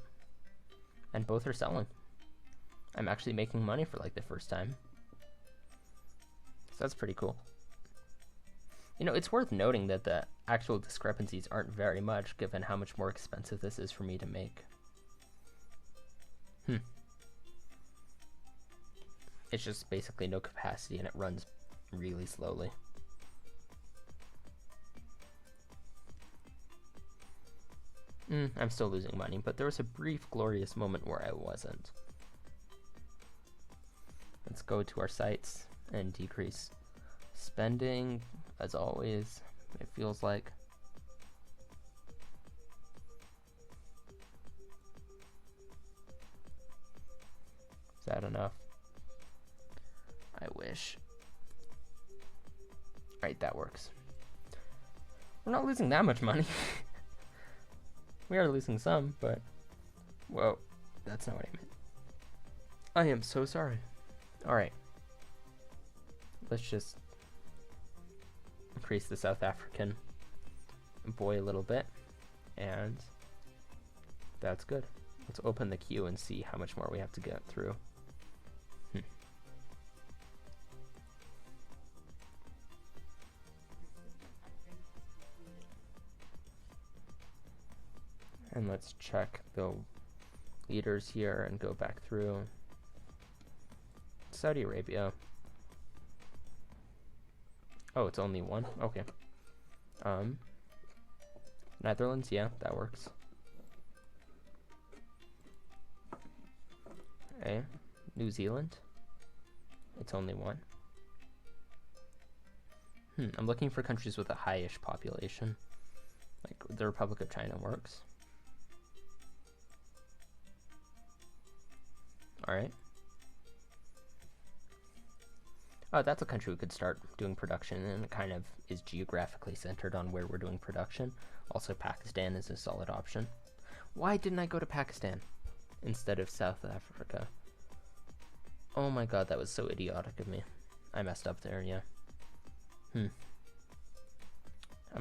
A: And both are selling. I'm actually making money for like the first time. So that's pretty cool. You know, it's worth noting that the actual discrepancies aren't very much given how much more expensive this is for me to make. It's just basically no capacity and it runs really slowly. I'm still losing money, but there was a brief glorious moment where I wasn't. Let's go to our sites and decrease spending, as always, it feels like. Is that enough? I wish. Right, that works. We're not losing that much money. We are losing some, but... Whoa, that's not what I meant. I am so sorry. Alright. Let's just increase the South African boy a little bit. And that's good. Let's open the queue and see how much more we have to get through. And let's check the leaders here and go back through. Saudi Arabia. Oh, it's only one? Okay. Netherlands, yeah, that works. Okay. New Zealand. It's only one. I'm looking for countries with a high-ish population. Like the Republic of China works. Alright. Oh, that's a country we could start doing production in, and it kind of is geographically centered on where we're doing production. Also, Pakistan is a solid option. Why didn't I go to Pakistan instead of South Africa? Oh my god, that was so idiotic of me. I messed up there, yeah. I'm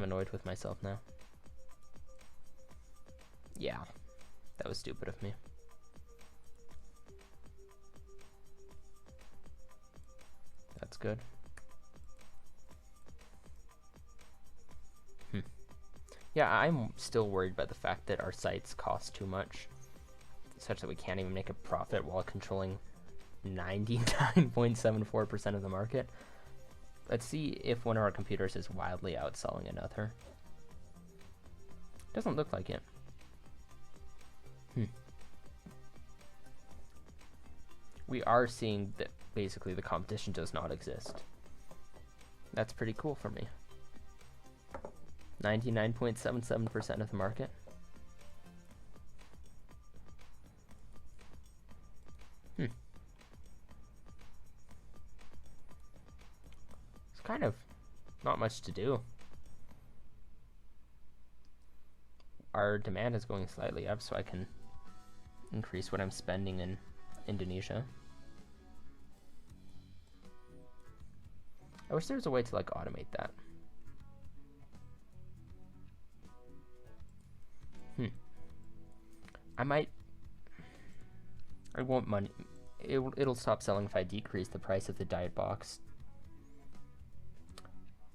A: annoyed with myself now. Yeah, that was stupid of me. That's good. Yeah, I'm still worried by the fact that our sites cost too much, such that we can't even make a profit while controlling 99.74% of the market. Let's see if one of our computers is wildly outselling another. Doesn't look like it. We are seeing that basically the competition does not exist. That's pretty cool for me. 99.77% of the market. It's kind of not much to do. Our demand is going slightly up, so I can increase what I'm spending in Indonesia. I wish there was a way to like automate that. I want money. It'll stop selling if I decrease the price of the diet box.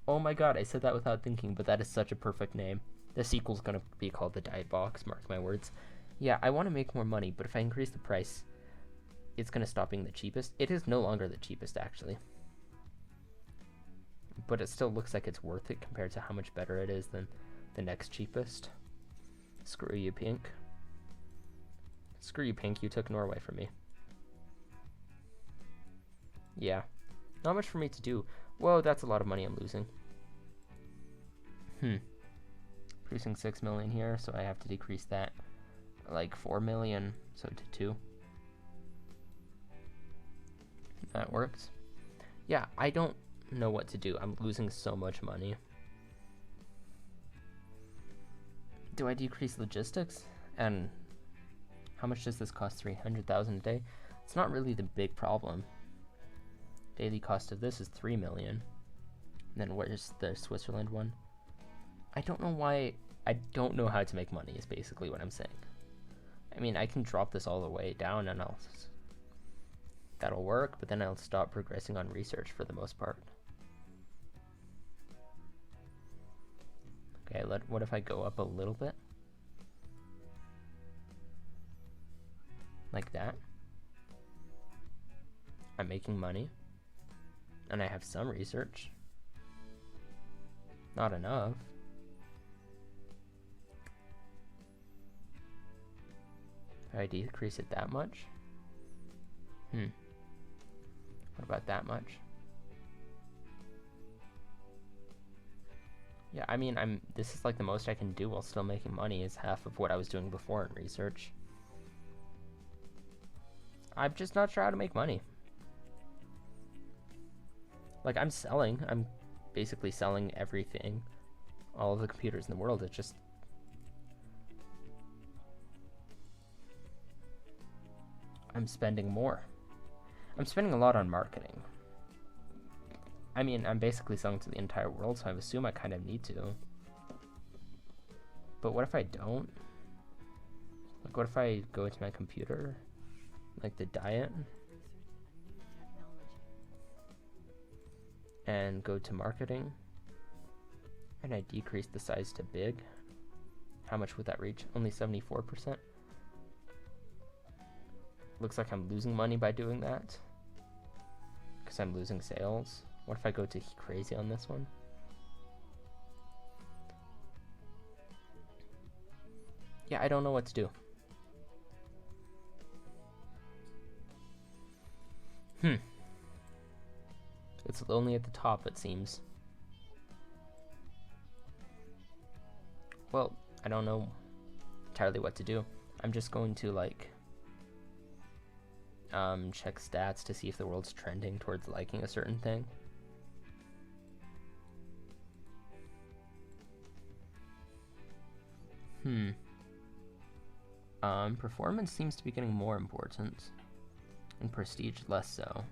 A: Oh my god, I said that without thinking, but that is such a perfect name. The sequel's gonna be called the diet box, mark my words. Yeah, I want to make more money, but if I increase the price, it's gonna stop being the cheapest. It is no longer the cheapest, actually. But it still looks like it's worth it compared to how much better it is than the next cheapest. Screw you, Pink. Screw you, Pink. You took Norway from me. Yeah. Not much for me to do. Whoa, that's a lot of money I'm losing. Producing 6 million here, so I have to decrease that like 4 million, so to 2. That works. Yeah, I don't know what to do. I'm losing so much money. Do I decrease logistics? And how much does this cost? 300,000 a day? It's not really the big problem. Daily cost of this is 3 million. And then where's the Switzerland one? I don't know why. I don't know how to make money is basically what I'm saying. I mean, I can drop this all the way down and that'll work, but then I'll stop progressing on research for the most part. what if I go up a little bit? Like that. I'm making money. And I have some research. Not enough. If I decrease it that much? What about that much? Yeah, I mean, this is like the most I can do while still making money is half of what I was doing before in research. I'm just not sure how to make money. Like, I'm basically selling everything, all of the computers in the world. It's just, I'm spending more. I'm spending a lot on marketing. I mean, I'm basically selling to the entire world, so I assume I kind of need to. But what if I don't? Like, what if I go into my computer? Like the diet? And go to marketing? And I decrease the size to big? How much would that reach? Only 74%? Looks like I'm losing money by doing that. Because I'm losing sales. What if I go to crazy on this one? Yeah, I don't know what to do. It's lonely at the top, it seems. Well, I don't know entirely what to do. I'm just going to, like, check stats to see if the world's trending towards liking a certain thing. Performance seems to be getting more important, and prestige less so.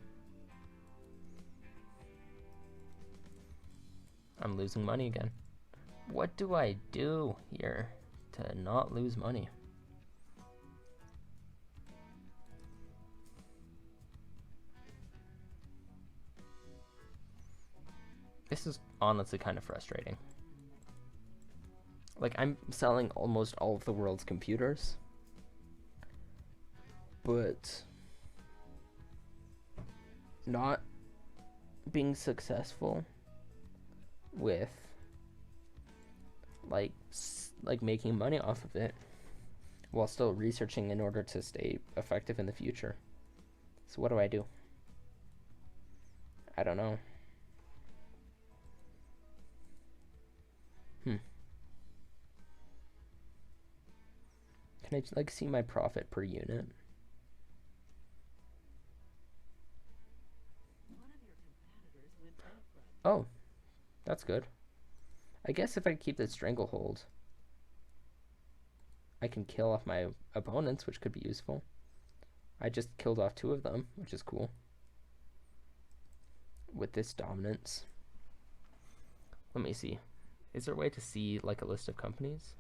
A: I'm losing money again. What do I do here to not lose money? This is honestly kind of frustrating. Like, I'm selling almost all of the world's computers, but not being successful with like making money off of it while still researching in order to stay effective in the future. So what do I do? I don't know. Can I like see my profit per unit? Oh, that's good. I guess if I keep the stranglehold, I can kill off my opponents, which could be useful. I just killed off 2 of them, which is cool. With this dominance. Let me see. Is there a way to see like a list of companies?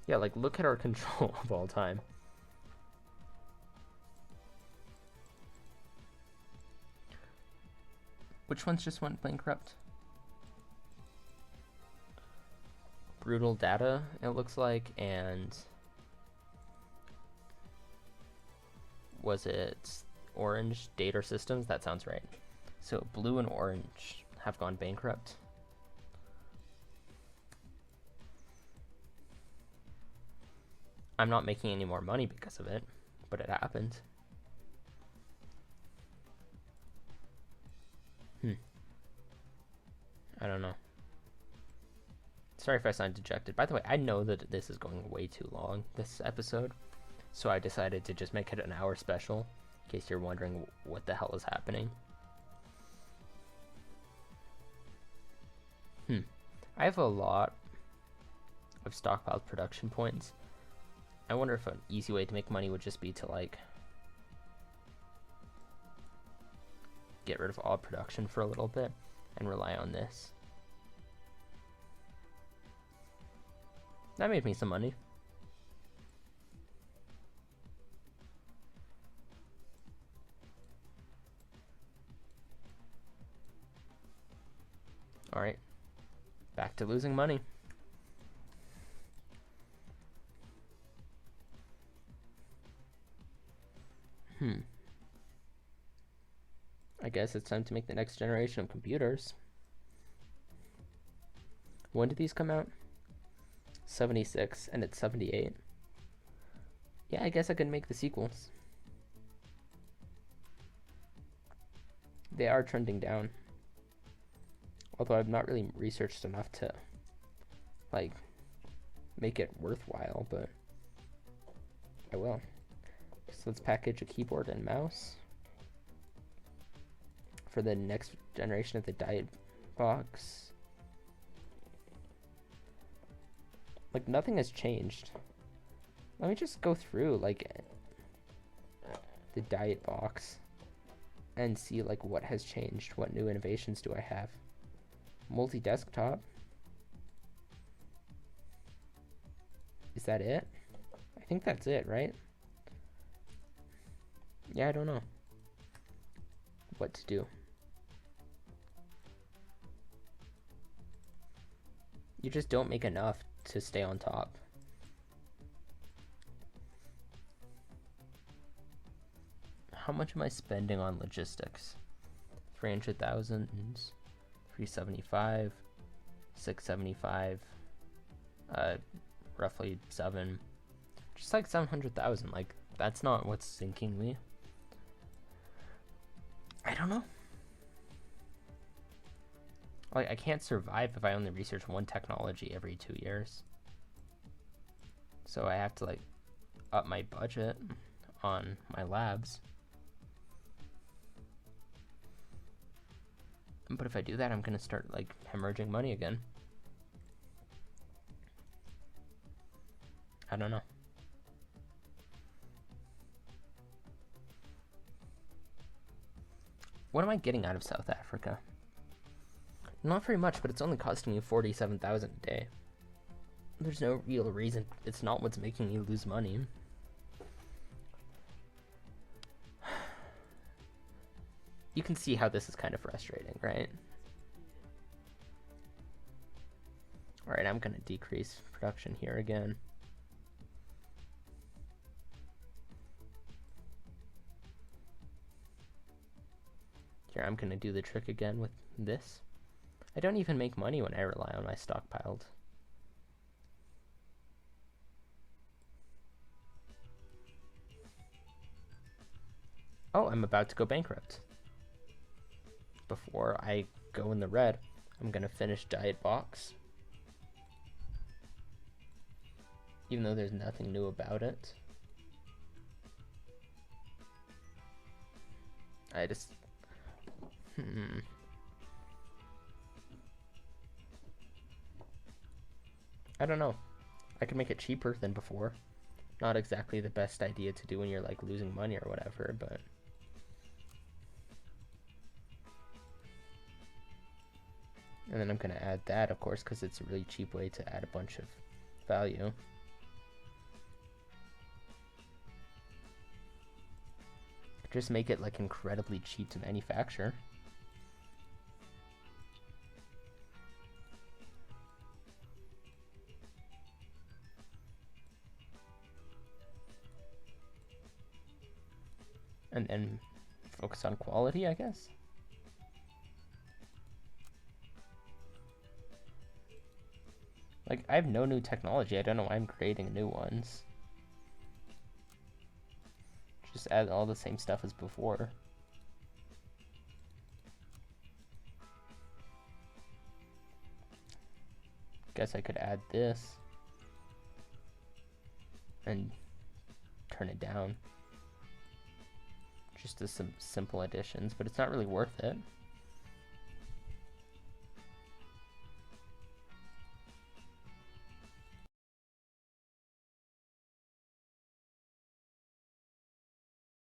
A: Yeah, like look at our control of all time. Which ones just went bankrupt? Brutal Data, it looks like, and was it Orange Data Systems? That sounds right. So Blue and Orange have gone bankrupt. I'm not making any more money because of it, but it happened. I don't know. Sorry if I sound dejected. By the way, I know that this is going way too long, this episode, so I decided to just make it an hour special, in case you're wondering what the hell is happening. I have a lot of stockpiled production points. I wonder if an easy way to make money would just be to, like, get rid of all production for a little bit and rely on this. That made me some money. Alright, back to losing money. I guess it's time to make the next generation of computers. When did these come out? 76, and it's 78. Yeah, I guess I could make the sequels. They are trending down. Although I've not really researched enough to, like, make it worthwhile, but I will. So let's package a keyboard and mouse for the next generation of the diet box. Like, nothing has changed. Let me just go through, like, the diet box and see, like, what has changed. What new innovations do I have? Multi-desktop. Is that it? I think that's it, right? Yeah, I don't know what to do. You just don't make enough to stay on top. How much am I spending on logistics? 300,000, 375, 675, roughly 7, just like 700,000. Like, that's not what's sinking me. I don't know. Like, I can't survive if I only research one technology every 2 years. So I have to, like, up my budget on my labs. But if I do that, I'm gonna start, like, hemorrhaging money again. I don't know. What am I getting out of South Africa? Not very much, but it's only costing me 47,000 a day. There's no real reason. It's not what's making me lose money. You can see how this is kind of frustrating, right? Alright, I'm gonna decrease production here again. Here, I'm gonna do the trick again with this. I don't even make money when I rely on my stockpiled. Oh, I'm about to go bankrupt. Before I go in the red, I'm gonna finish diet box. Even though there's nothing new about it. I just... I don't know. I could make it cheaper than before. Not exactly the best idea to do when you're, like, losing money or whatever, but... And then I'm going to add that, of course, because it's a really cheap way to add a bunch of value. Just make it, like, incredibly cheap to manufacture. And then focus on quality, I guess. Like, I have no new technology. I don't know why I'm creating new ones. Just add all the same stuff as before. Guess I could add this and turn it down. Just as some simple additions, but it's not really worth it.